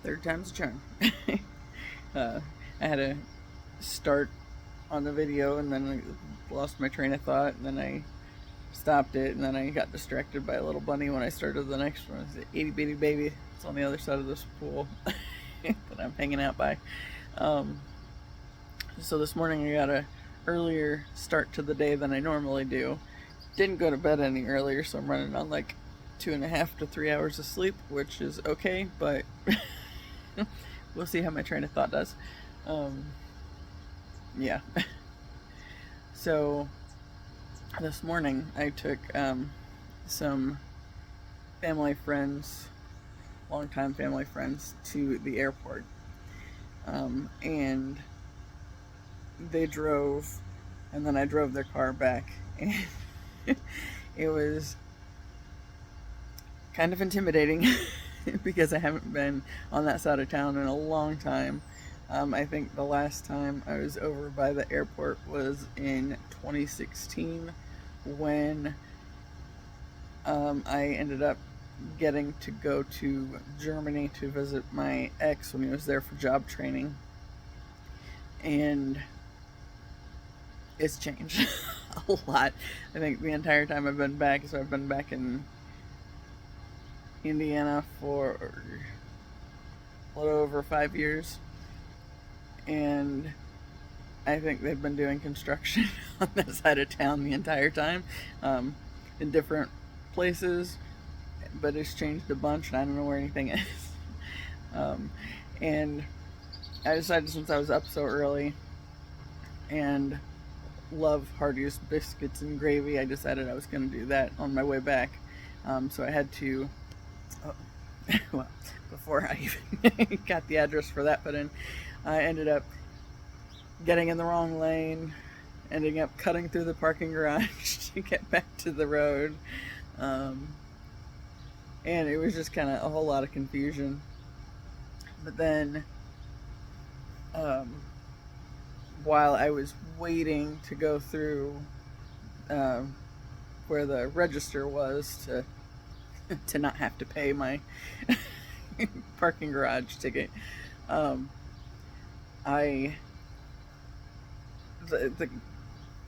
Third time's a charm. uh, I had to start on the video, and then I lost my train of thought, and then I stopped it, and then I got distracted by a little bunny when I started the next one. It's an itty bitty baby. It's on the other side of this pool that I'm hanging out by. Um, so this morning I got a earlier start to the day than I normally do. Didn't go to bed any earlier, so I'm running on like 2.5 to 3 hours of sleep, which is okay, but we'll see how my train of thought does. Um, yeah. So this morning I took some family friends, longtime family friends, to the airport. And they drove, and then I drove their car back. And it was kind of intimidating because I haven't been on that side of town in a long time. I think the last time I was over by the airport was in 2016 when I ended up getting to go to Germany to visit my ex when he was there for job training. And it's changed a lot. I think the entire time I've been back, so I've been back in Indiana for a little over 5 years. And I think they've been doing construction on that side of town the entire time, in different places, but it's changed a bunch, and I don't know where anything is. And I decided, since I was up so early and love Hardee's biscuits and gravy, I decided I was going to do that on my way back. So I had to, well, before I even got the address for that put in, I ended up getting in the wrong lane, ending up cutting through the parking garage to get back to the road. And it was just kind of a whole lot of confusion. But then, while I was waiting to go through where the register was to not have to pay my parking garage ticket, I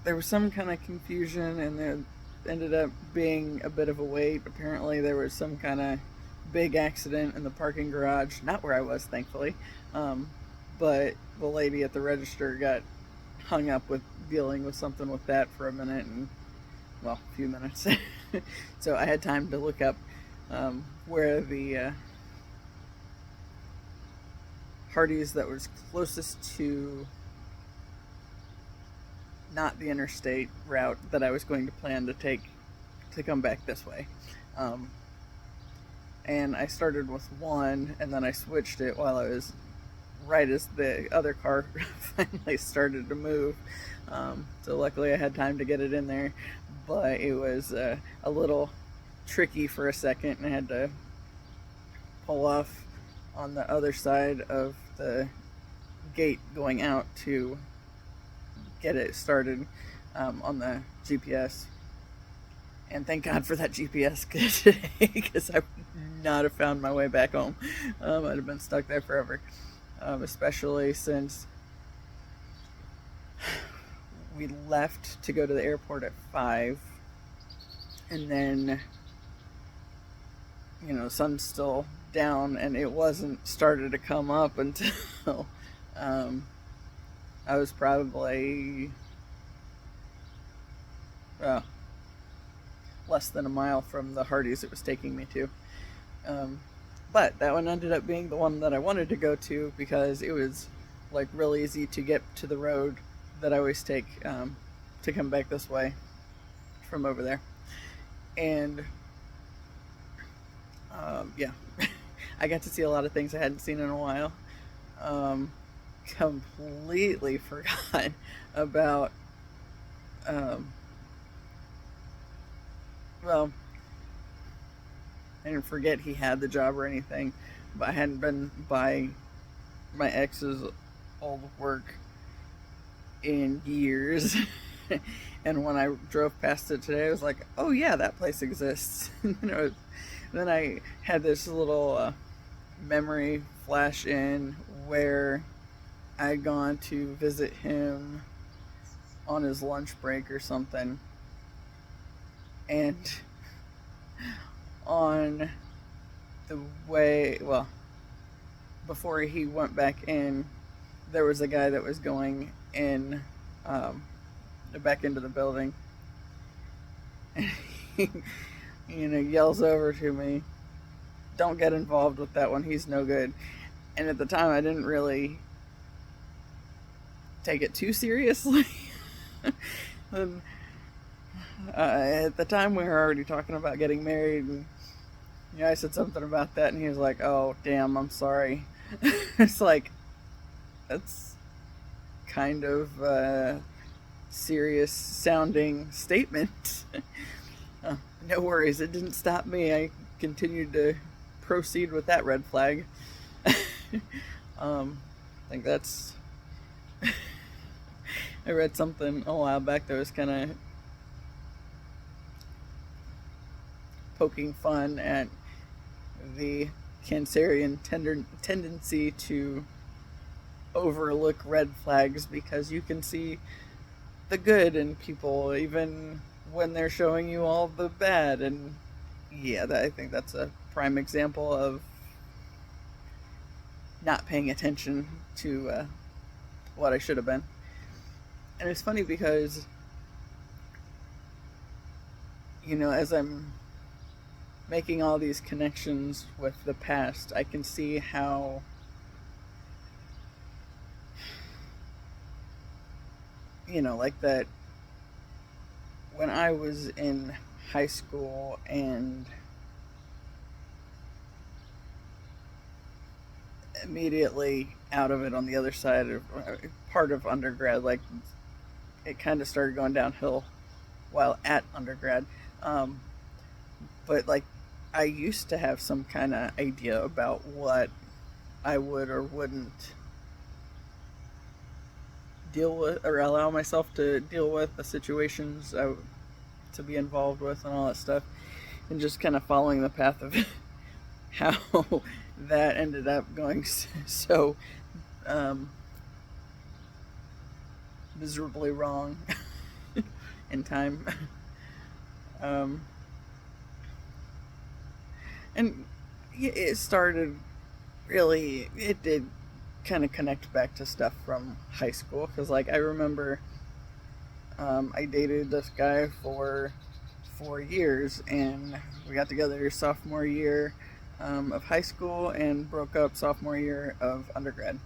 there was some kind of confusion, and there ended up being a bit of a wait. Apparently there was some kind of big accident in the parking garage, not where I was, thankfully, but the lady at the register got hung up with dealing with something with that for a minute, and, well, a few minutes. So I had time to look up where the Hardee's that was closest to not the interstate route that I was going to plan to take to come back this way. And I started with one, and then I switched it while I was right as the other car finally started to move. So luckily I had time to get it in there, but it was a little tricky for a second, and I had to pull off on the other side of the gate going out to get it started on the GPS. And thank God for that GPS today, because I would not have found my way back home. I'd have been stuck there forever, especially since we left to go to the airport at 5, and then, sun's still down, and it wasn't started to come up until I was probably less than a mile from the Hardee's it was taking me to. But that one ended up being the one that I wanted to go to, because it was like real easy to get to the road that I always take to come back this way from over there. And yeah, I got to see a lot of things I hadn't seen in a while. Completely forgot about well, I didn't forget he had the job or anything, but I hadn't been by my ex's old work in years. And when I drove past it today, I was like, oh yeah, that place exists. Then I had this little memory flash in where I'd gone to visit him on his lunch break or something, and on the way, well, before he went back in, there was a guy that was going in, back into the building, and he, yells over to me, "Don't get involved with that one, he's no good." And at the time, I didn't really take it too seriously. And, at the time, we were already talking about getting married, and I said something about that, and he was like, "Oh, damn, I'm sorry." It's like, that's kind of a serious sounding statement. No worries, it didn't stop me. I continued to proceed with that red flag. I think that's I read something a while back that was kind of poking fun at the Cancerian tendency to overlook red flags because you can see the good in people even when they're showing you all the bad. And yeah, I think that's a prime example of not paying attention to what I should have been. And it's funny because, as I'm making all these connections with the past, I can see how like that when I was in high school and immediately out of it on the other side of part of undergrad, like it kind of started going downhill while at undergrad. But like I used to have some kind of idea about what I would or wouldn't deal with or allow myself to deal with, the situations to be involved with and all that stuff, and just kind of following the path of how that ended up going so miserably wrong in time. And it started it did kind of connect back to stuff from high school, because like I remember I dated this guy for 4 years, and we got together sophomore year of high school and broke up sophomore year of undergrad.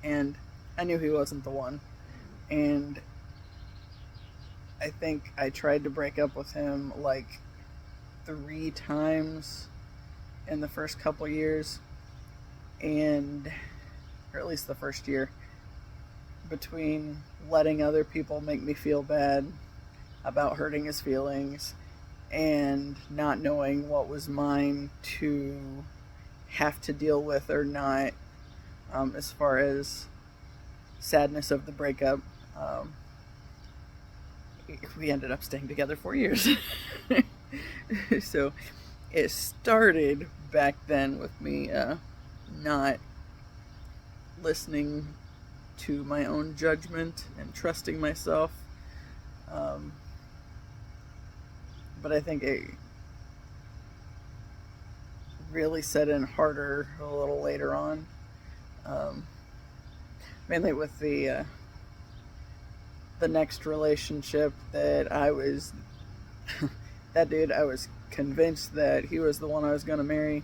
And I knew he wasn't the one, and I think I tried to break up with him like 3 times in the first couple years, and or at least the first year, between letting other people make me feel bad about hurting his feelings and not knowing what was mine to have to deal with or not, as far as sadness of the breakup. We ended up staying together 4 years. So it started back then with me not listening to my own judgment and trusting myself. But I think it really set in harder a little later on. Mainly with the next relationship that I was that dude, I was convinced that he was the one I was going to marry,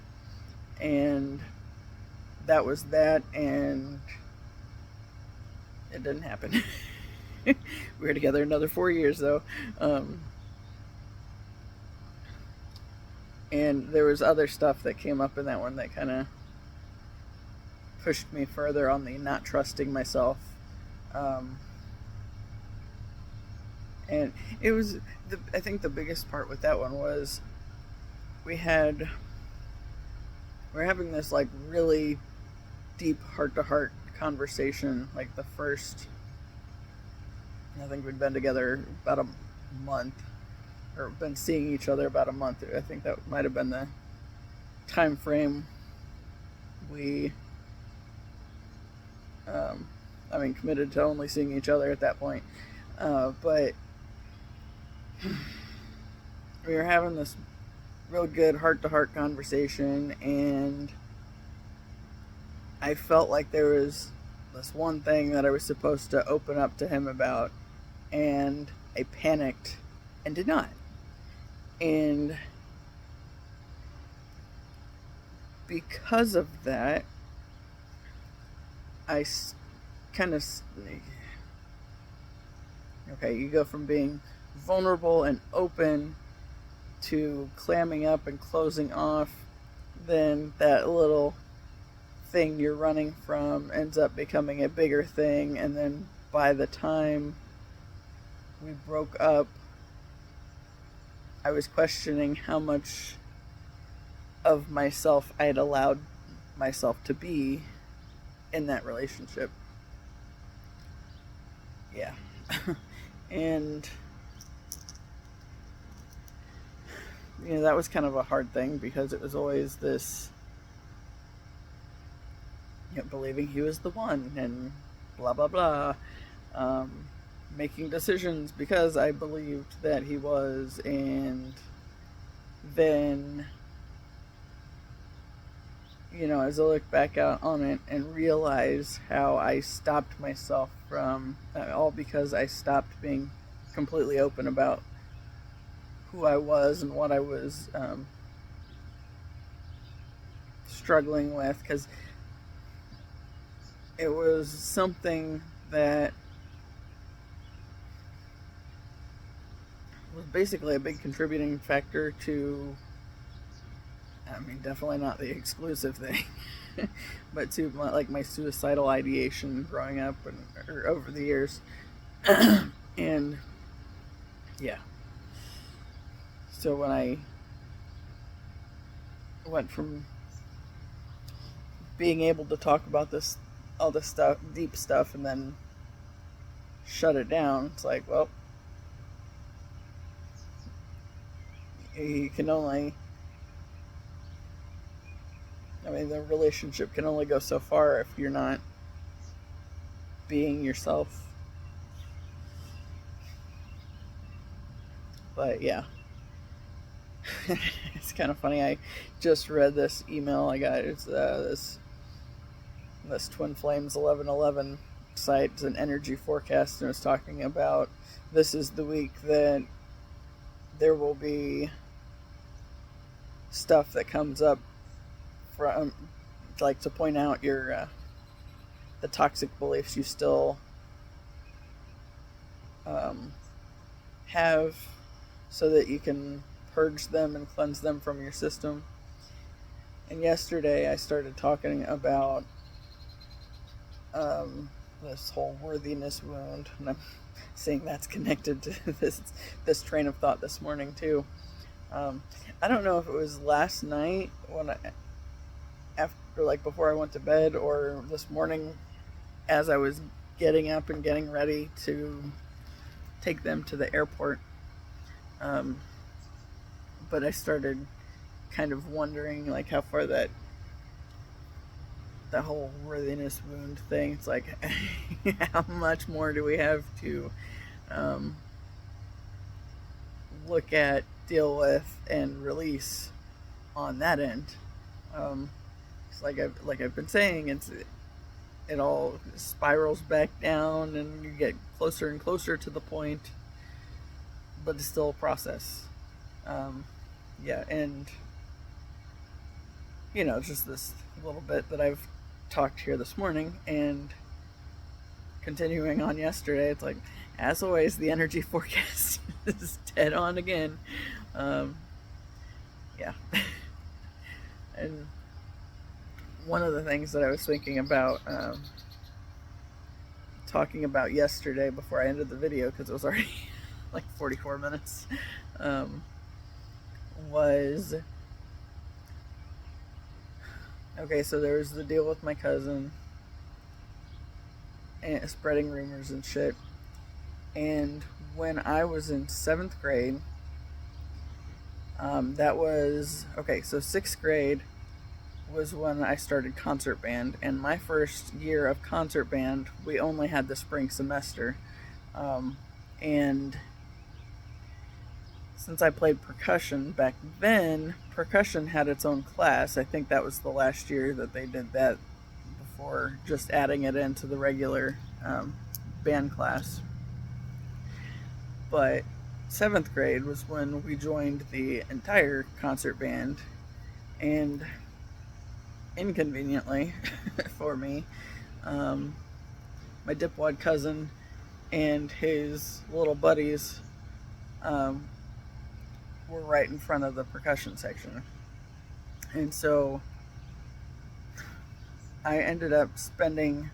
and that was that, and it didn't happen. We were together another 4 years though, and there was other stuff that came up in that one that kind of pushed me further on the not trusting myself. And it was, I think the biggest part with that one was we're having this like really deep heart-to-heart conversation. Like the first, I think we'd been together about a month, or been seeing each other about a month. I think that might have been the time frame we, committed to only seeing each other at that point. But we were having this real good heart-to-heart conversation, and I felt like there was this one thing that I was supposed to open up to him about, and I panicked and did not. And because of that, I kind of, okay, you go from being vulnerable and open to clamming up and closing off, then that little thing you're running from ends up becoming a bigger thing, and then by the time we broke up, I was questioning how much of myself I had allowed myself to be in that relationship. Yeah. And that was kind of a hard thing, because it was always this, believing he was the one and blah blah blah, making decisions because I believed that he was, and then as I look back out on it and realize how I stopped myself from, all because I stopped being completely open about who I was and what I was struggling with, because it was something that was basically a big contributing factor to, definitely not the exclusive thing, but to my suicidal ideation growing up or over the years. And yeah, so when I went from being able to talk about all this stuff, deep stuff, and then shut it down, it's like, well, you can only, the relationship can only go so far if you're not being yourself. But yeah, it's kind of funny. I just read this email I got. It's this Twin Flames 1111 site. It's an energy forecast, and it's talking about this is the week that there will be stuff that comes up from, like, to point out your the toxic beliefs you still have, so that you can purge them and cleanse them from your system. And yesterday I started talking about this whole worthiness wound, and I'm seeing that's connected to this train of thought this morning too. I don't know if it was last night when before I went to bed, or this morning as I was getting up and getting ready to take them to the airport. But I started kind of wondering, like, how far that whole worthiness wound thing, it's like, how much more do we have to look at, deal with, and release on that end? It's like I've been saying, it all spirals back down, and you get closer and closer to the point, but it's still a process. And just this little bit that I've talked here this morning, and continuing on yesterday, it's like, as always, the energy forecast is dead on again. And one of the things that I was thinking about talking about yesterday before I ended the video, because it was already like 44 minutes, was, okay, so there was the deal with my cousin and spreading rumors and shit. And when I was in 7th grade, that was, okay, so 6th grade was when I started concert band. And my first year of concert band, we only had the spring semester. And since I played percussion back then, percussion had its own class. I think that was the last year that they did that before just adding it into the regular band class. But 7th grade was when we joined the entire concert band, and inconveniently for me, my dipwad cousin and his little buddies were right in front of the percussion section. And so I ended up spending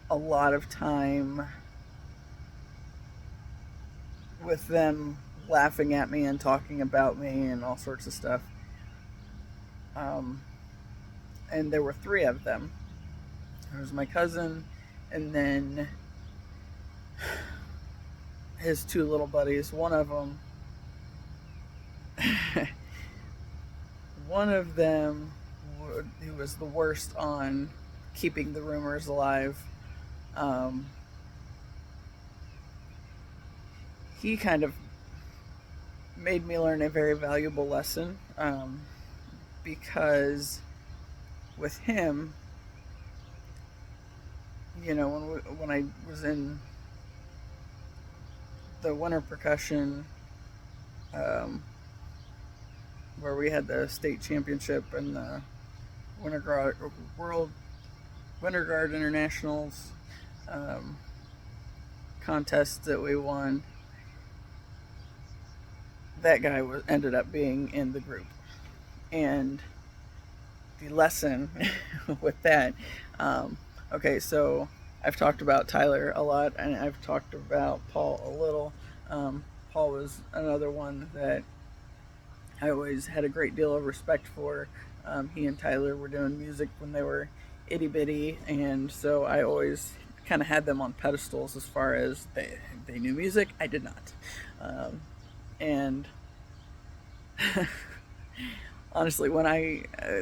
a lot of time with them, laughing at me and talking about me and all sorts of stuff. And there were 3 of them. There was my cousin, and then his 2 little buddies. One of them who was the worst on keeping the rumors alive. He kind of made me learn a very valuable lesson, because with him, you know, when I was in the winter percussion, where we had the state championship and the Winter Guard Internationals contests that we won, that guy ended up being in the group. And the lesson with that, okay, so I've talked about Tyler a lot, and I've talked about Paul a little. Paul was another one that I always had a great deal of respect for. He and Tyler were doing music when they were itty bitty, and so I always kind of had them on pedestals as far as they knew music. I did not. And honestly, when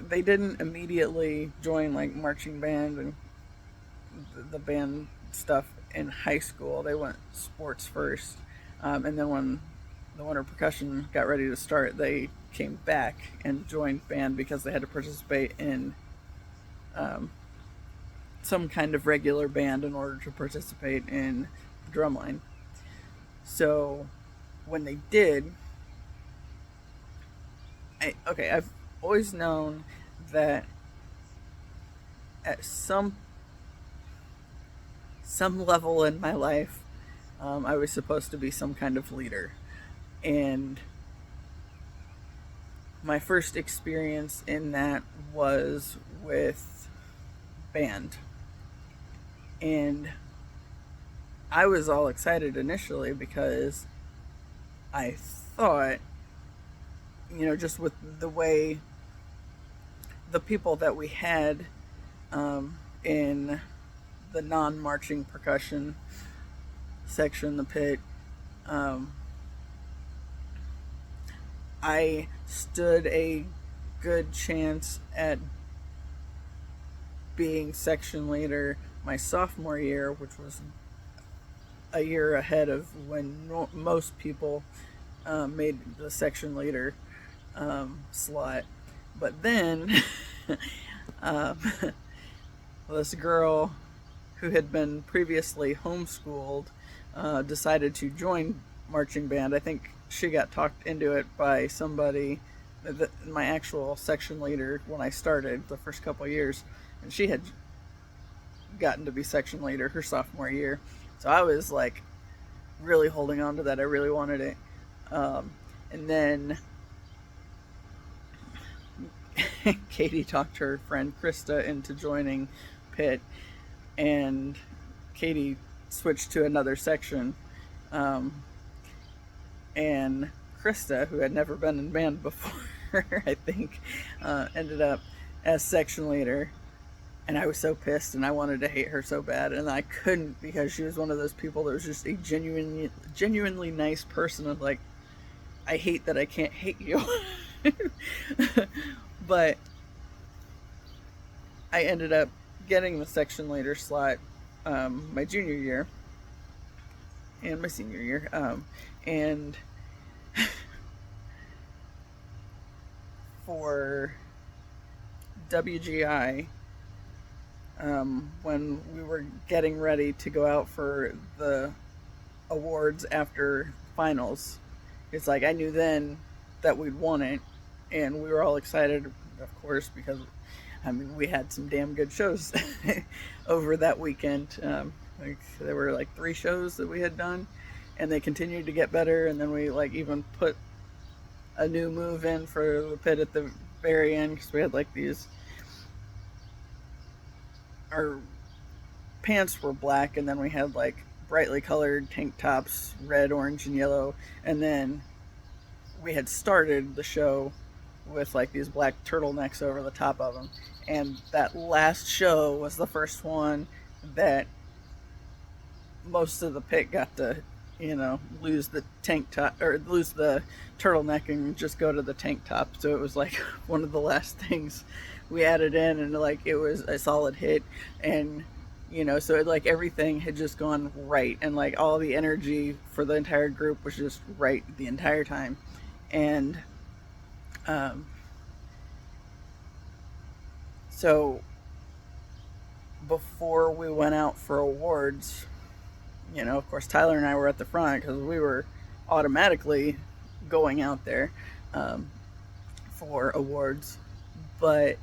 they didn't immediately join like marching band and the band stuff in high school. They went sports first, and then when the winter percussion got ready to start, they came back and joined band because they had to participate in some kind of regular band in order to participate in the drumline. So when they did, I've always known that at some level in my life, I was supposed to be some kind of leader. And my first experience in that was with band. And I was all excited initially because I thought, you know, just with the way the people that we had in the non-marching percussion section, the pit, I stood a good chance at being section leader my sophomore year, which was a year ahead of when most people made the section leader slot. But then this girl who had been previously homeschooled decided to join marching band. I think she got talked into it by somebody, my actual section leader when I started the first couple of years, and she had gotten to be section leader her sophomore year. So I was like really holding on to that. I really wanted it. And then Katie talked her friend Krista into joining Pitt, and Katie switched to another section. And Krista, who had never been in band before, I think, ended up as section leader. And I was so pissed, and I wanted to hate her so bad, and I couldn't, because she was one of those people that was just a genuinely nice person. Of like, I hate that I can't hate you. But I ended up getting the section leader slot my junior year and my senior year. And for WGI, when we were getting ready to go out for the awards after finals, it's like I knew then that we'd won it, and we were all excited, of course, because I mean we had some damn good shows over that weekend. Like there were like 3 shows that we had done, and they continued to get better. And then we like even put a new move in for the pit at the very end because we had like these. Our pants were black, and then we had like brightly colored tank tops, red, orange, and yellow. And then we had started the show with like these black turtlenecks over the top of them. And that last show was the first one that most of the pit got to, lose the tank top or lose the turtleneck and just go to the tank top. So it was like one of the last things we added in, and like it was a solid hit. And so it, like everything had just gone right, and like all the energy for the entire group was just right the entire time. And so before we went out for awards, of course Tyler and I were at the front because we were automatically going out there for awards. But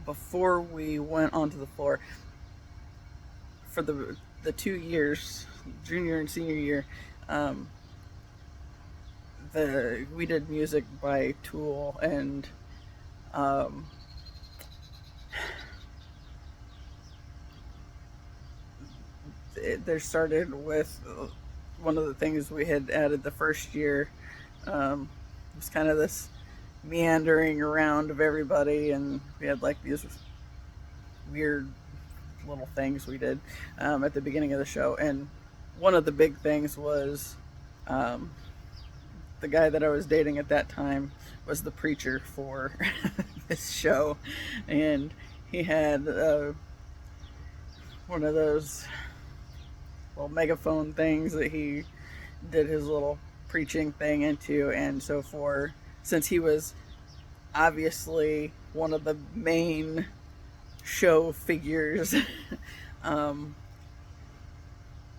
before we went onto the floor for the 2 years, junior and senior year, we did music by Tool, and there started with one of the things we had added the first year. Was kind of this meandering around of everybody, and we had like these weird little things we did at the beginning of the show. And one of the big things was the guy that I was dating at that time was the preacher for this show, and he had one of those little megaphone things that he did his little preaching thing into. And so since he was obviously one of the main show figures,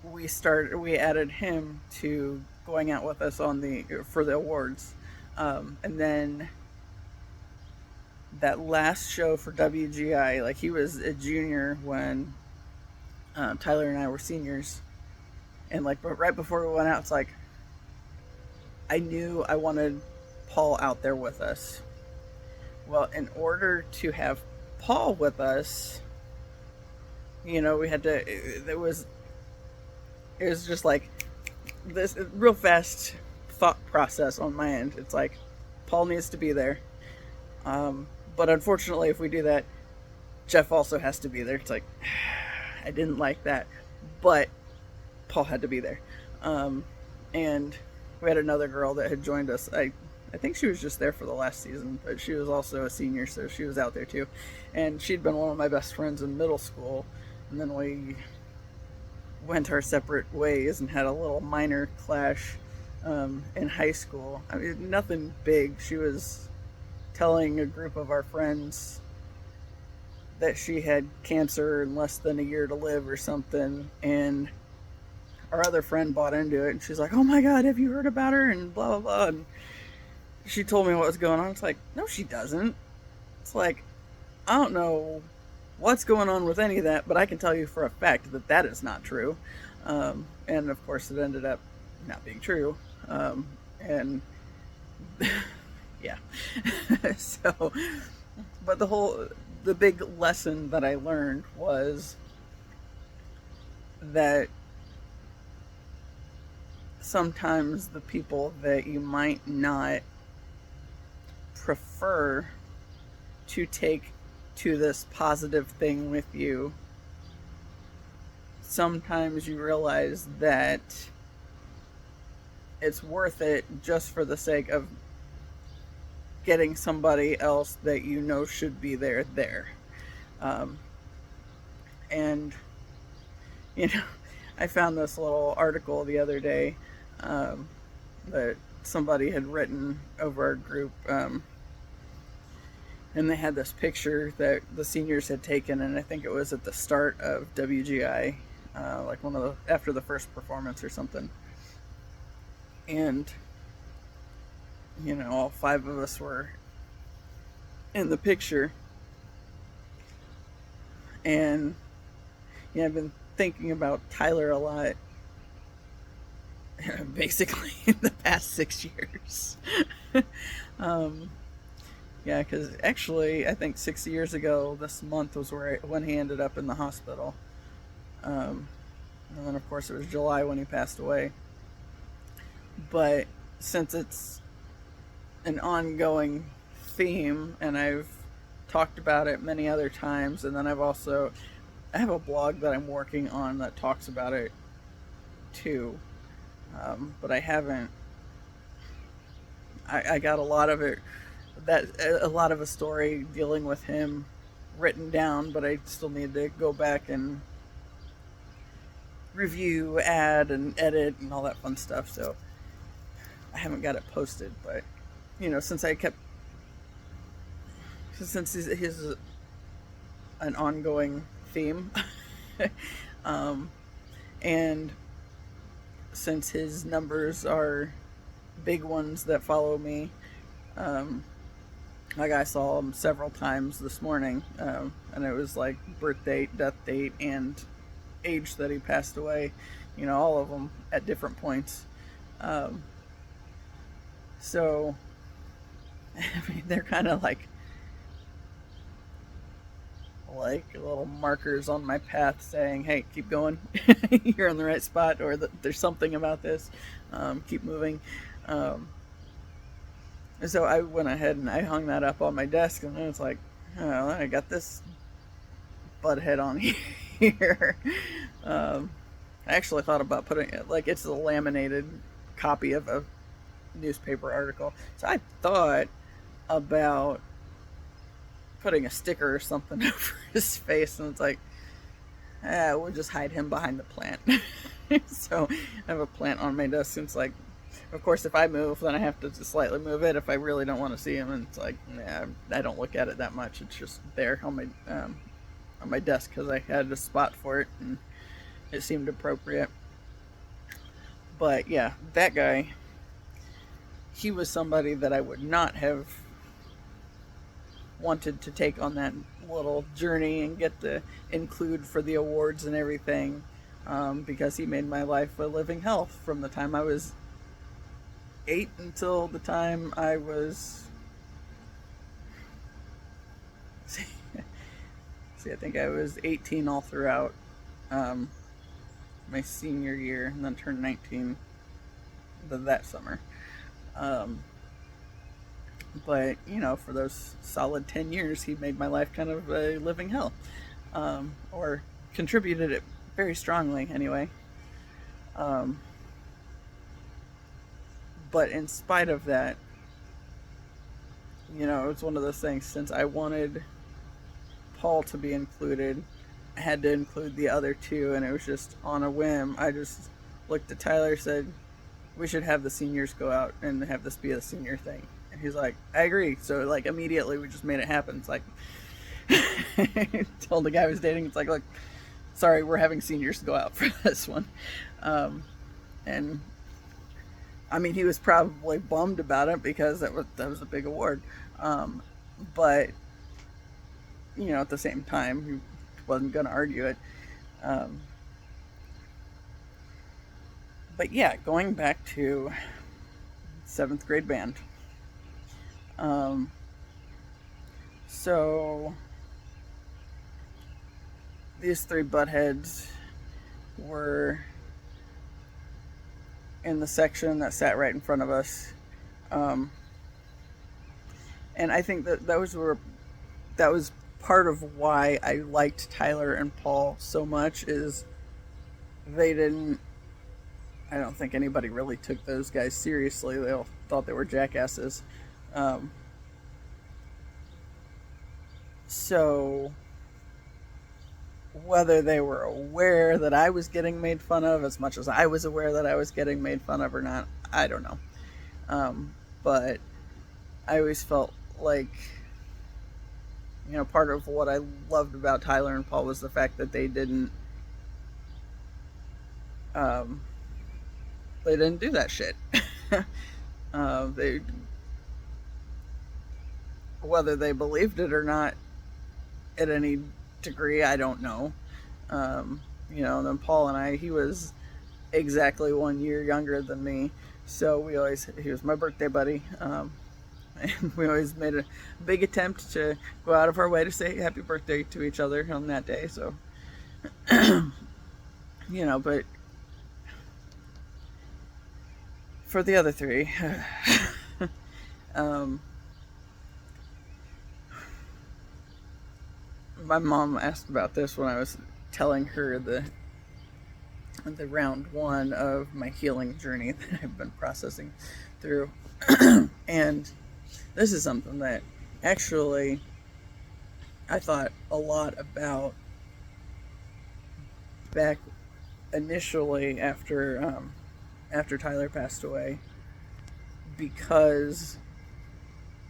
we added him to going out with us for the awards. And then that last show for WGI, like he was a junior when Tyler and I were seniors, and like right before we went out, it's like I knew I wanted Paul out there with us. Well, in order to have Paul with us, we had to. It was just like this real fast thought process on my end. It's like Paul needs to be there, but unfortunately, if we do that, Jeff also has to be there. It's like I didn't like that, but Paul had to be there. And we had another girl that had joined us. I think she was just there for the last season, but she was also a senior, so she was out there too. And she'd been one of my best friends in middle school, and then we went our separate ways and had a little minor clash in high school. I mean, nothing big. She was telling a group of our friends that she had cancer and less than a year to live or something, and our other friend bought into it, and she's like, "Oh my god, have you heard about her?" and blah blah blah. And she told me what was going on. It's like, no, she doesn't. It's like, I don't know what's going on with any of that, but I can tell you for a fact that that is not true. And of course, it ended up not being true. And yeah. So, but the big lesson that I learned was that sometimes the people that you might not prefer to take to this positive thing with you, sometimes you realize that it's worth it just for the sake of getting somebody else that you know should be there. Um, and, you know, I found this little article the other day um, that somebody had written over our group. And they had this picture that the seniors had taken, and I think it was at the start of WGI, like after the first performance or something. And all 5 of us were in the picture, and I've been thinking about Tyler a lot, basically in the past 6 years. um, Yeah, because actually, I think 6 years ago, this month was when he ended up in the hospital. And then, of course, it was July when he passed away. But since it's an ongoing theme, and I've talked about it many other times, and then I have a blog that I'm working on that talks about it too. But I haven't. I got a lot of a story dealing with him written down, but I still need to go back and review, add, and edit, and all that fun stuff. So I haven't got it posted, but since he's an ongoing theme, and since his numbers are big ones that follow me, like I saw him several times this morning, and it was like birth date, death date, and age that he passed away. All of them at different points. So, I mean, they're kind of like little markers on my path saying, "Hey, keep going. You're in the right spot," or "There's something about this. Keep moving." So I went ahead and I hung that up on my desk, and then it's like, oh, I got this butthead on here. I actually thought about putting it, like, it's a laminated copy of a newspaper article. So I thought about putting a sticker or something over his face, and it's like, we'll just hide him behind the plant. So I have a plant on my desk, and it's like, of course, if I move, then I have to just slightly move it if I really don't want to see him. And it's like, I don't look at it that much. It's just there on my desk because I had a spot for it, and it seemed appropriate. But yeah, that guy, he was somebody that I would not have wanted to take on that little journey and get to include for the awards and everything, because he made my life a living hell from the time I was 8 until the time I was I think I was 18 all throughout my senior year, and then turned 19 that summer. But for those solid 10 years, he made my life kind of a living hell, or contributed it very strongly anyway. But in spite of that, it's one of those things, since I wanted Paul to be included, I had to include the other 2, and it was just on a whim. I just looked at Tyler, said, we should have the seniors go out and have this be a senior thing. And he's like, I agree. So, like, immediately we just made it happen. It's like, told the guy I was dating, it's like, look, sorry, we're having seniors go out for this one. And I mean, he was probably bummed about it because that was a big award. But at the same time, he wasn't going to argue it. But yeah, going back to 7th grade band. So these 3 buttheads were in the section that sat right in front of us. And I think that was part of why I liked Tyler and Paul so much, is I don't think anybody really took those guys seriously. They all thought they were jackasses. So whether they were aware that I was getting made fun of as much as I was aware that I was getting made fun of or not, I don't know. But I always felt like, part of what I loved about Tyler and Paul was the fact that um, they didn't do that shit. They, whether they believed it or not, at any degree, I don't know. And then Paul and he was exactly 1 year younger than me, so he was my birthday buddy. And we always made a big attempt to go out of our way to say happy birthday to each other on that day. So, but for the other three, my mom asked about this when I was telling her the round one of my healing journey that I've been processing through. And this is something that actually I thought a lot about back initially after Tyler passed away, because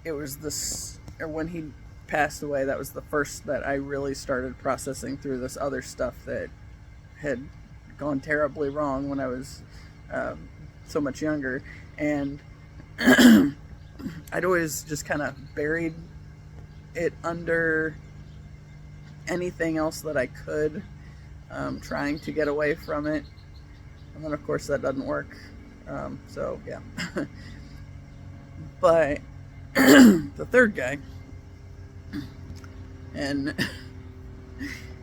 it was when he passed away, that was the first that I really started processing through this other stuff that had gone terribly wrong when I was so much younger. And I'd always just kind of buried it under anything else that I could, trying to get away from it. And then, of course, that doesn't work. So, yeah. But the third guy, and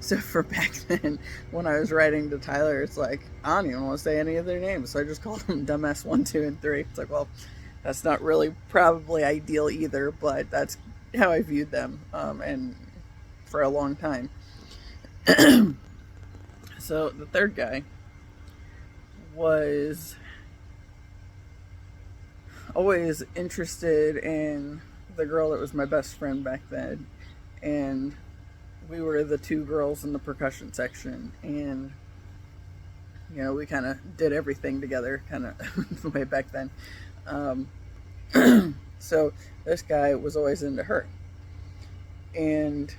so for back then, when I was writing to Tyler, it's like, I don't even want to say any of their names, so I just called them Dumbass 1, 2, and 3. It's like, well, that's not really probably ideal either, but that's how I viewed them, and for a long time. So the third guy was always interested in the girl that was my best friend back then, and we were the two girls in the percussion section, and we kind of did everything together, kind of way back then. So this guy was always into her, and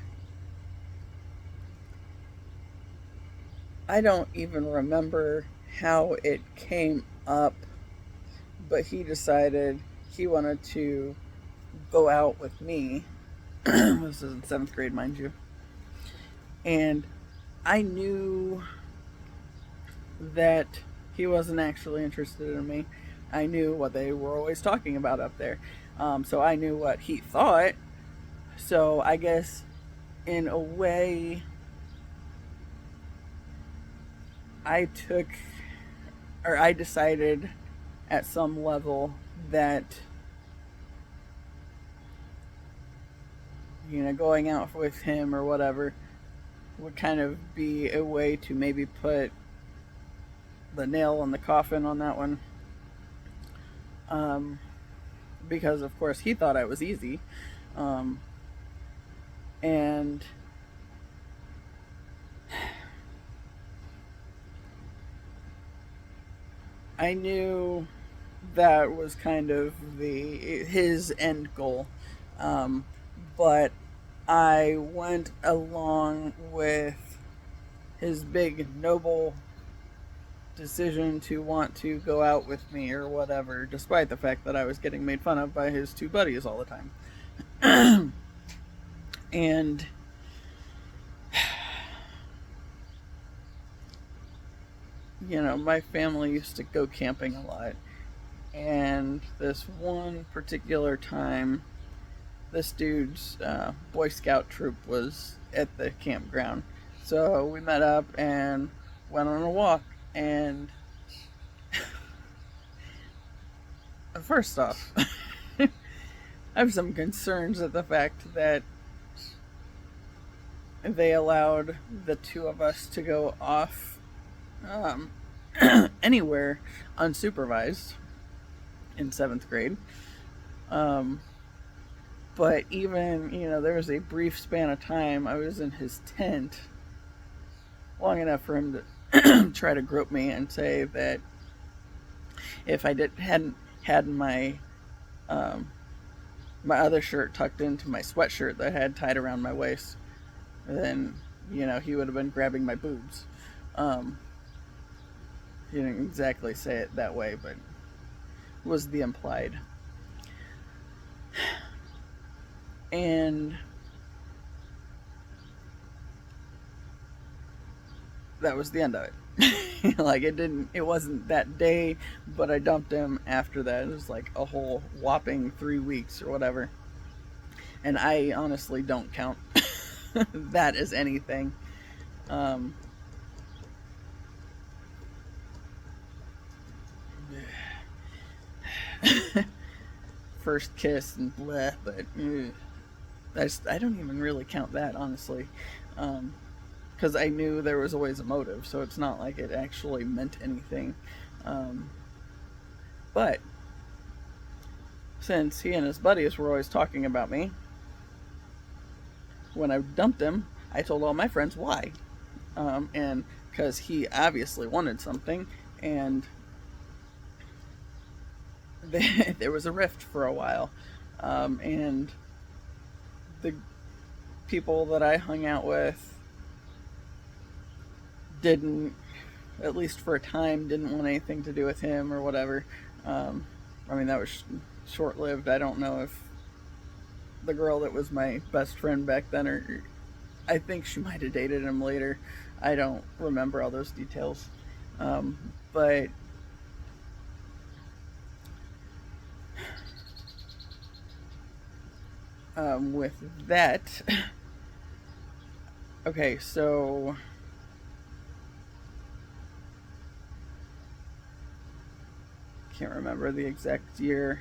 I don't even remember how it came up, but he decided he wanted to go out with me. This is in 7th grade, mind you. And I knew that he wasn't actually interested in me. I knew what they were always talking about up there. So I knew what he thought. So I guess in a way, I decided at some level that, going out with him or whatever would kind of be a way to maybe put the nail in the coffin on that one. Because of course he thought I was easy. And I knew that was kind of his end goal. But I went along with his big noble decision to want to go out with me or whatever, despite the fact that I was getting made fun of by his two buddies all the time. And my family used to go camping a lot, and this one particular time, this dude's Boy Scout troop was at the campground. So we met up and went on a walk, and first off, I have some concerns at the fact that they allowed the two of us to go off anywhere unsupervised in 7th grade. But even, there was a brief span of time I was in his tent long enough for him to try to grope me and say that if I hadn't had um, my other shirt tucked into my sweatshirt that I had tied around my waist, then he would have been grabbing my boobs. Um, he didn't exactly say it that way, but was the implied. And that was the end of it. Like, it wasn't that day, but I dumped him after that. It was like a whole whopping 3 weeks or whatever. And I honestly don't count that as anything. Um, First kiss and bleh, but I don't even really count that, honestly. Because I knew there was always a motive, so it's not like it actually meant anything. Um, but since he and his buddies were always talking about me, when I dumped him, I told all my friends why. And because he obviously wanted something, and there was a rift for a while. And the people that I hung out with didn't, at least for a time, didn't want anything to do with him or whatever. I mean, that was short-lived. I don't know if the girl that was my best friend back then, or I think she might have dated him later. I don't remember all those details. But with that, okay, so can't remember the exact year.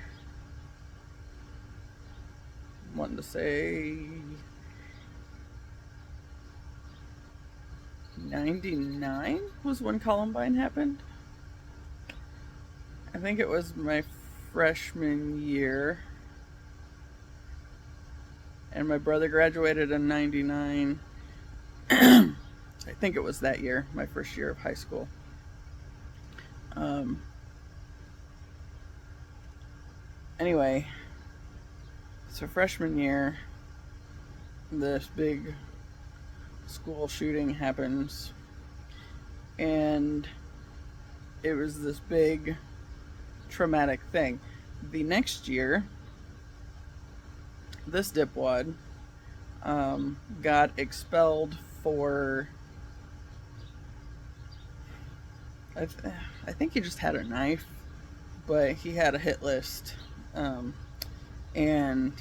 I'm wanting to say 99 was when Columbine happened. I think it was my freshman year. And my brother graduated in 99. I think it was that year, my first year of high school. Anyway, so freshman year, this big school shooting happens, and it was this big traumatic thing. The next year, this dipwad got expelled for, I think he just had a knife, but he had a hit list, and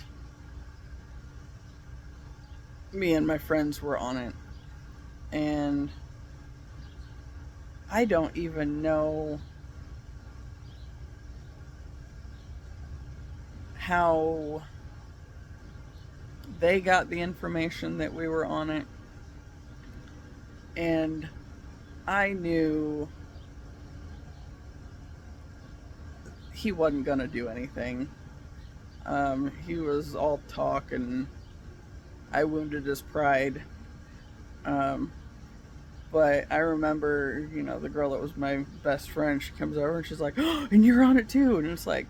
me and my friends were on it, and I don't even know how they got the information that we were on it, and I knew he wasn't gonna do anything. He was all talk, and I wounded his pride. But I remember, the girl that was my best friend, she comes over and she's like, "Oh, and you're on it too." And it's like,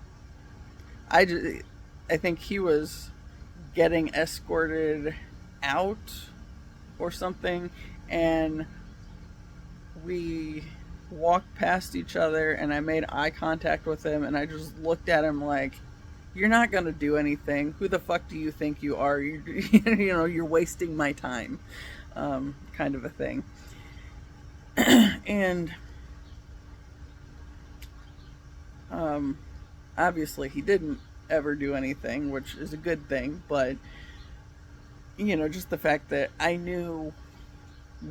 I think he was getting escorted out or something, and we walked past each other, and I made eye contact with him, and I just looked at him like, "You're not gonna do anything. Who the fuck do you think you are? You're wasting my time," kind of a thing. And obviously he didn't ever do anything, which is a good thing, but just the fact that I knew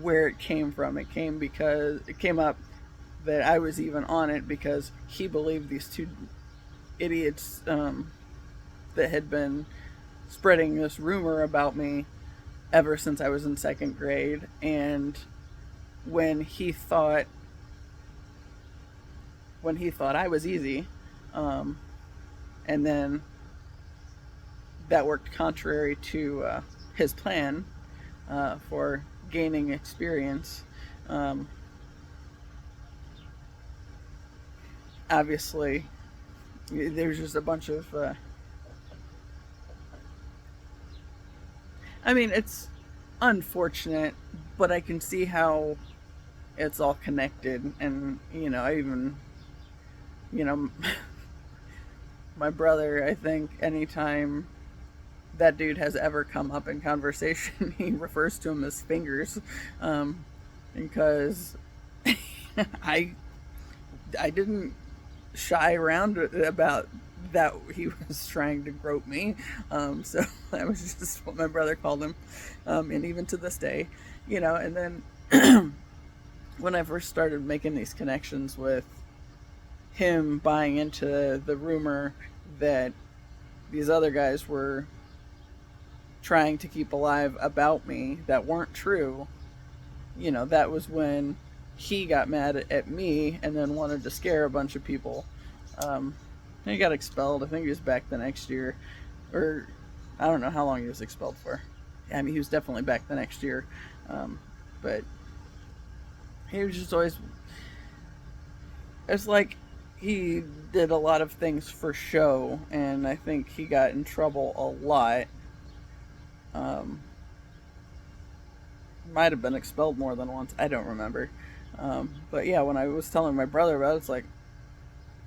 where it came from. It came up that I was even on it because he believed these two idiots that had been spreading this rumor about me ever since I was in second grade. And when he thought I was easy, and then that worked contrary to his plan for gaining experience. Um, Obviously, there's just a bunch of. I mean, it's unfortunate, but I can see how it's all connected. And, I even, you know, my brother, I think, anytime that dude has ever come up in conversation, he refers to him as fingers. Because I, I didn't shy around about that he was trying to grope me. So that was just what my brother called him. And even to this day, and then when I first started making these connections with him buying into the rumor that these other guys were trying to keep alive about me that weren't true, that was when he got mad at me and then wanted to scare a bunch of people. He got expelled. I think he was back the next year. Or I don't know how long he was expelled for. I mean, he was definitely back the next year. But he was just always... It's like he did a lot of things for show, and I think he got in trouble a lot. Might have been expelled more than once. I don't remember. But yeah, when I was telling my brother about it, it's like,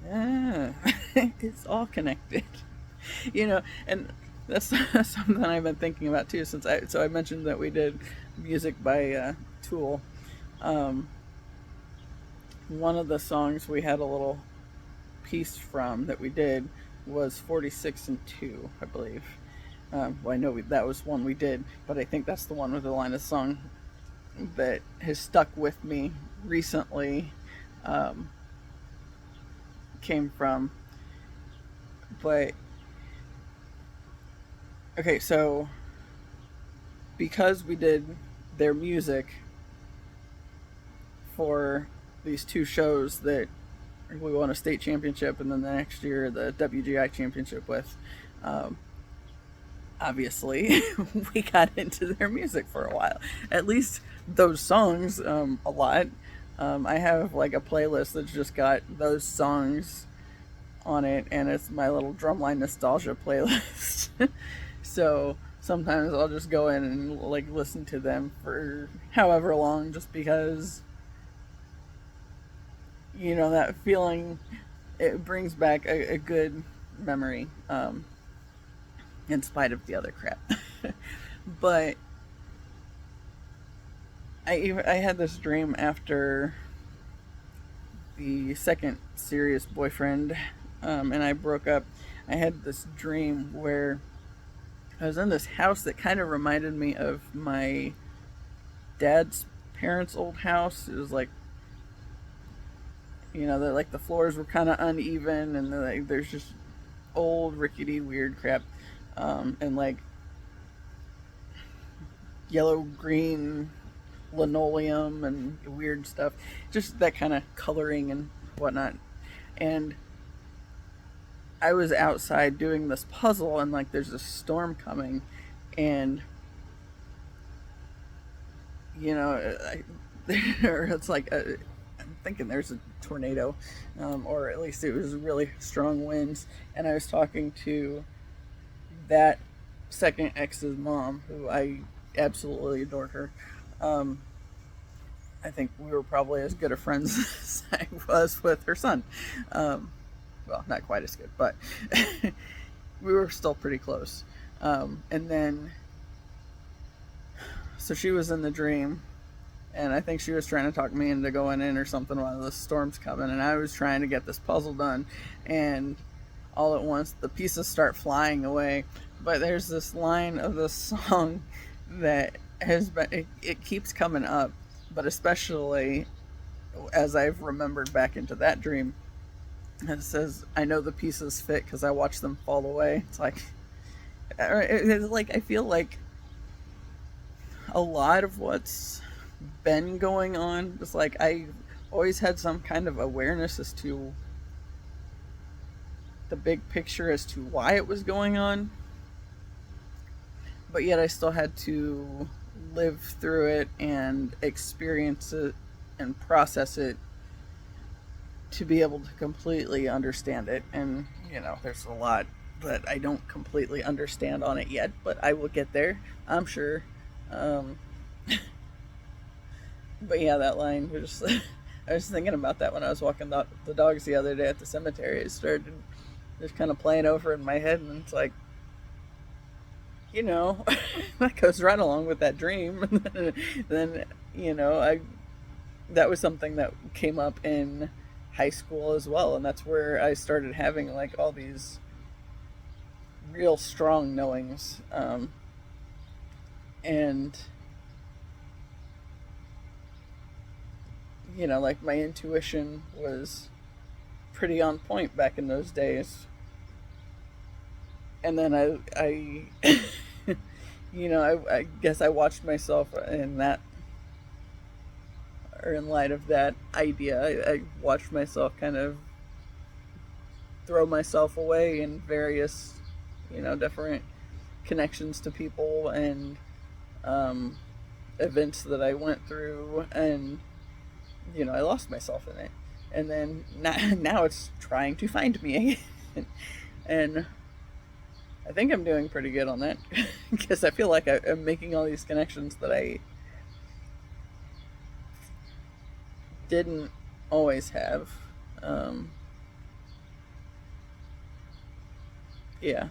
yeah, it's all connected, and that's something I've been thinking about too. So I mentioned that we did music by Tool. One of the songs we had a little piece from that we did was 46 and 2, I believe. Well, I know that was one we did, but I think that's the one with the line of song that has stuck with me recently. Came from. But okay, so because we did their music for these two shows that we won a state championship and then the next year the WGI championship with, obviously we got into their music for a while, at least those songs, a lot. I have like a playlist that's just got those songs on it, and it's my little Drumline nostalgia playlist. So sometimes I'll just go in and like listen to them for however long, just because that feeling, it brings back a good memory, in spite of the other crap. But I had this dream after the second serious boyfriend, and I broke up. I had this dream where I was in this house that kind of reminded me of my dad's parents' old house. It was like, the floors were kind of uneven, and there's just old, rickety, weird crap, and like yellow-green linoleum and weird stuff, just that kind of coloring and whatnot. And I was outside doing this puzzle, and like there's a storm coming, and it's like I'm thinking there's a tornado, or at least it was really strong winds. And I was talking to that second ex's mom, who I absolutely adored her. I think we were probably as good of friends as I was with her son. Well, not quite as good, but we were still pretty close. And then, so she was in the dream, and I think she was trying to talk me into going in or something while the storm's coming, and I was trying to get this puzzle done, and all at once the pieces start flying away. But there's this line of the song that has been, it keeps coming up, but especially as I've remembered back into that dream. And it says, "I know the pieces fit because I watched them fall away." It's like I feel like a lot of what's been going on, it's like I always had some kind of awareness as to the big picture as to why it was going on, but yet I still had to live through it and experience it and process it to be able to completely understand it. And, there's a lot that I don't completely understand on it yet, but I will get there, I'm sure. Um, but yeah, that line was just, I was thinking about that when I was walking the dogs the other day at the cemetery. It started just kind of playing over in my head, and it's like, that goes right along with that dream. And then, I that was something that came up in high school as well, and that's where I started having like all these real strong knowings, and like my intuition was pretty on point back in those days. And then I guess I watched myself in that, or in light of that idea, I watched myself kind of throw myself away in various, different connections to people and events that I went through, and I lost myself in it. And then now it's trying to find me again. And I think I'm doing pretty good on that because I feel like I'm making all these connections that I didn't always have. Yeah.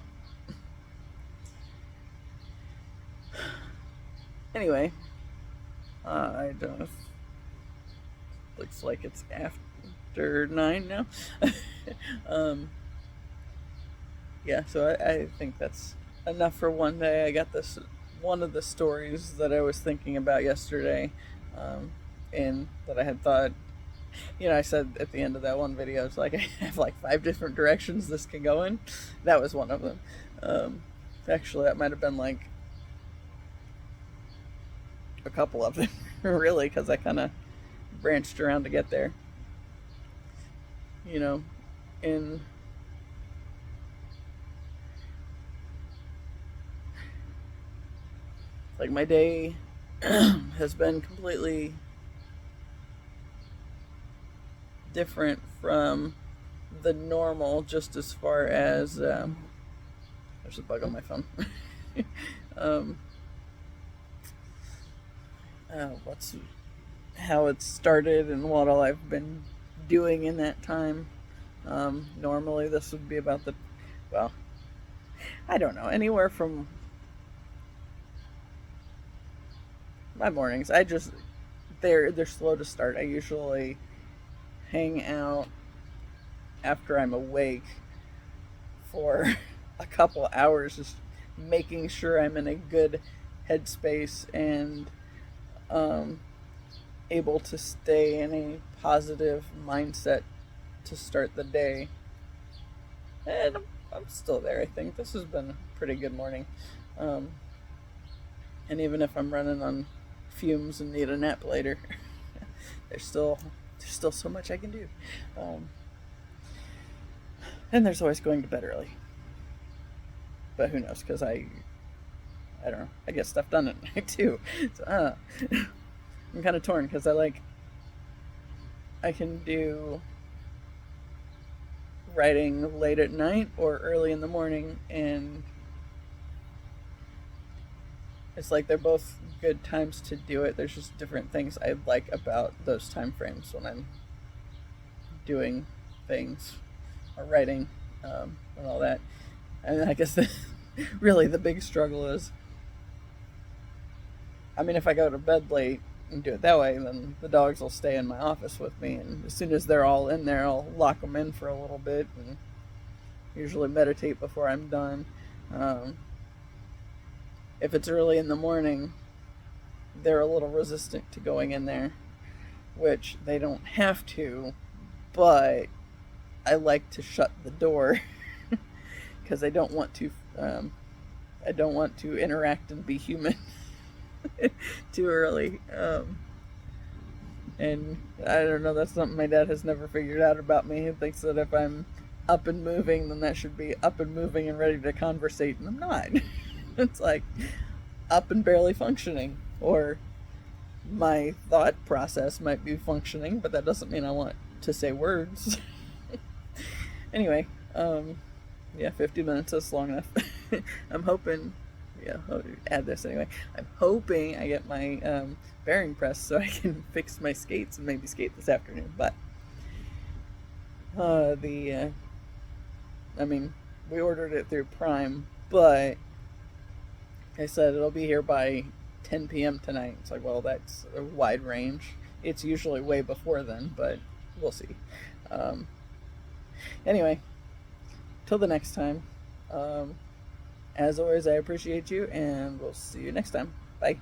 Anyway, I don't know. Looks like it's after 9 now. Yeah, so I think that's enough for one day. I got this one of the stories that I was thinking about yesterday, and that I had thought, I said at the end of that one video, it's like I have like 5 different directions this can go in. That was one of them. Actually, that might have been like a couple of them, really, because I kind of branched around to get there. In like my day has been completely different from the normal, just as far as there's a bug on my phone. um, what's how it started and what all I've been doing in that time. Normally this would be about I don't know, anywhere from my mornings. They're slow to start. I usually hang out after I'm awake for a couple hours, just making sure I'm in a good headspace and able to stay in a positive mindset to start the day. And I'm still there. I think this has been a pretty good morning. And even if I'm running on fumes and need a nap later, there's still so much I can do. And there's always going to bed early. But who knows, because I don't know, I get stuff done at night too. So, I'm kind of torn because I can do writing late at night or early in the morning, and it's like they're both good times to do it. There's just different things I like about those time frames when I'm doing things or writing, and all that. And I guess really the big struggle is, if I go to bed late and do it that way, then the dogs will stay in my office with me, and as soon as they're all in there, I'll lock them in for a little bit and usually meditate before I'm done. If it's early in the morning, they're a little resistant to going in there, which they don't have to, but I like to shut the door because I don't want to interact and be human too early. And I don't know, that's something my dad has never figured out about me. He thinks that if I'm up and moving, then that should be up and moving and ready to conversate, and I'm not. It's like, up and barely functioning, or my thought process might be functioning, but that doesn't mean I want to say words. Anyway, yeah, 50 minutes is long enough. I'm hoping, yeah, I'll add this anyway. I'm hoping I get my bearing press so I can fix my skates and maybe skate this afternoon. But I mean, we ordered it through Prime, but I said it'll be here by 10 p.m. tonight. It's like, well, that's a wide range. It's usually way before then, but we'll see. Anyway, till the next time. As always, I appreciate you, and we'll see you next time. Bye.